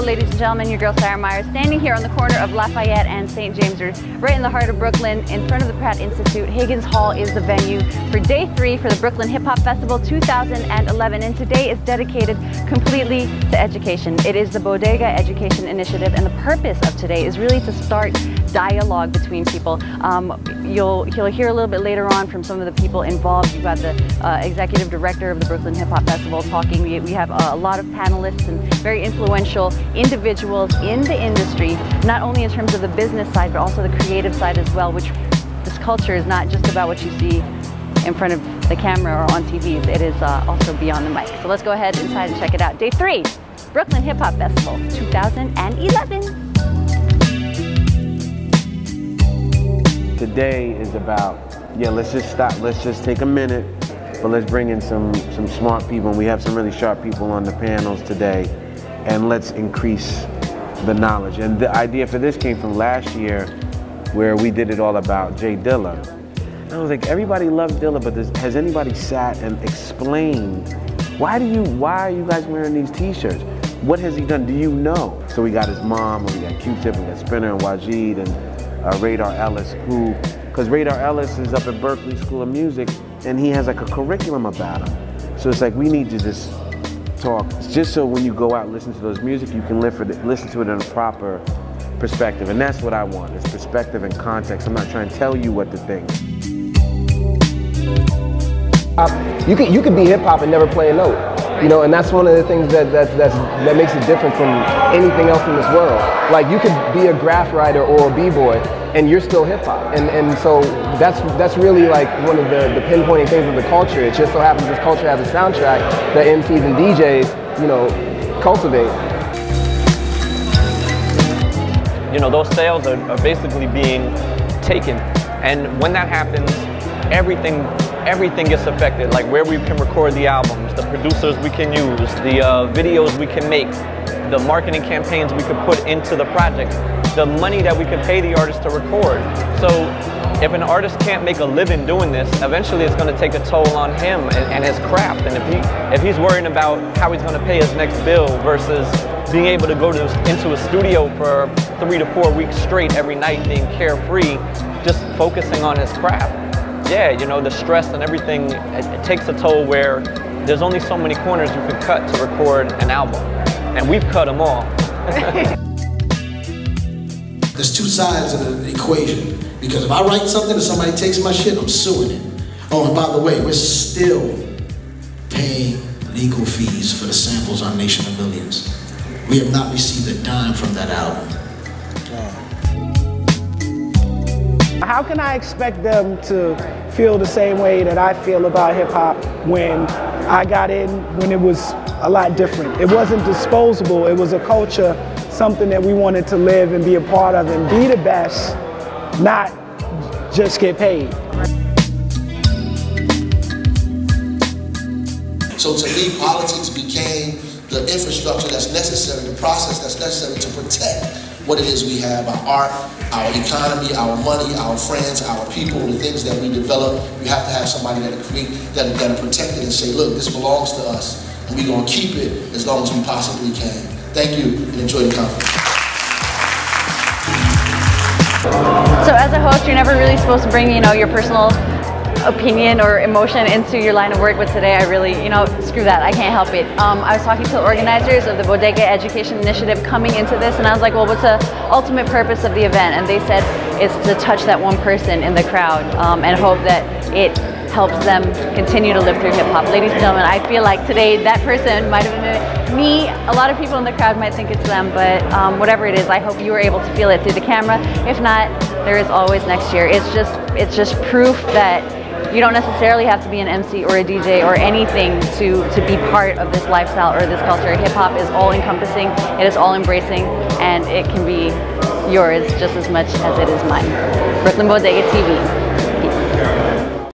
ladies and gentlemen, your girl Sarah Myers, standing here on the corner of Lafayette and St. James, right in the heart of Brooklyn, in front of the Pratt Institute. Higgins Hall is the venue for Day 3 for the Brooklyn Hip Hop Festival 2011, and today is dedicated completely to education. It is the Bodega Education Initiative, and the purpose of today is really to start dialogue between people. You'll hear a little bit later on from some of the people involved. You've got the executive director of the Brooklyn Hip Hop Festival talking. We have a lot of panelists and very influential individuals in the industry, not only in terms of the business side, but also the creative side as well, which this culture is not just about what you see in front of the camera or on TVs. It is also beyond the mic. So let's go ahead inside and check it out. Day 3, Brooklyn Hip Hop Festival 2011. Today is about, let's just stop, let's just take a minute, but let's bring in some smart people, and we have some really sharp people on the panels today, and let's increase the knowledge. And the idea for this came from last year, where we did it all about Jay Dilla. And I was like, everybody loves Dilla, but has anybody sat and explained, why are you guys wearing these t-shirts? What has he done? Do you know? So we got his mom, and we got Q-Tip, and we got Spinner and Wajid, and Radar Ellis, because Radar Ellis is up at Berkeley School of Music, and he has like a curriculum about him. So it's like, we need to just talk, just so when you go out and listen to those music, you can listen to it in a proper perspective. And that's what I want, is perspective and context. I'm not trying to tell you what to think. You could be hip-hop and never play a note. You know, and that's one of the things that makes it different from anything else in this world. Like, you could be a graph writer or a b-boy, and you're still hip-hop. And so that's really like one of the pinpointing things of the culture. It just so happens this culture has a soundtrack that MCs and DJs, you know, cultivate. You know, those sales are basically being taken. And when that happens, everything gets affected, like where we can record the albums, the producers we can use, the videos we can make, the marketing campaigns we could put into the project, the money that we can pay the artist to record. So if an artist can't make a living doing this, eventually it's going to take a toll on him and his craft. And if he's worrying about how he's going to pay his next bill versus being able to go into a studio for 3 to 4 weeks straight every night, being carefree, just focusing on his craft. Yeah, you know, the stress and everything, it takes a toll where there's only so many corners you can cut to record an album. And we've cut them all. There's two sides of the equation. Because if I write something and somebody takes my shit, I'm suing it. Oh, and by the way, we're still paying legal fees for the samples on Nation of Millions. We have not received a dime from that album. How can I expect them to feel the same way that I feel about hip-hop when I got in, when it was a lot different? It wasn't disposable, it was a culture, something that we wanted to live and be a part of and be the best, not just get paid. So to me, politics became the infrastructure that's necessary, the process that's necessary to protect what it is we have, our art, our economy, our money, our friends, our people, the things that we develop. You have to have somebody that'll protect it and say, look, this belongs to us, and we're going to keep it as long as we possibly can. Thank you, and enjoy the conference. So as a host, you're never really supposed to bring, your personal opinion or emotion into your line of work, but today I really, screw that, I can't help it. I was talking to the organizers of the Bodega Education Initiative coming into this, and I was like, well, what's the ultimate purpose of the event? And they said it's to touch that one person in the crowd and hope that it helps them continue to live through hip-hop. Ladies and gentlemen, I feel like today that person might have been me. A lot of people in the crowd might think it's them, but whatever it is, I hope you were able to feel it through the camera. If not, there is always next year. It's just proof that you don't necessarily have to be an MC or a DJ or anything to be part of this lifestyle or this culture. Hip-hop is all-encompassing, it is all-embracing, and it can be yours just as much as it is mine. Brooklyn Bodega TV.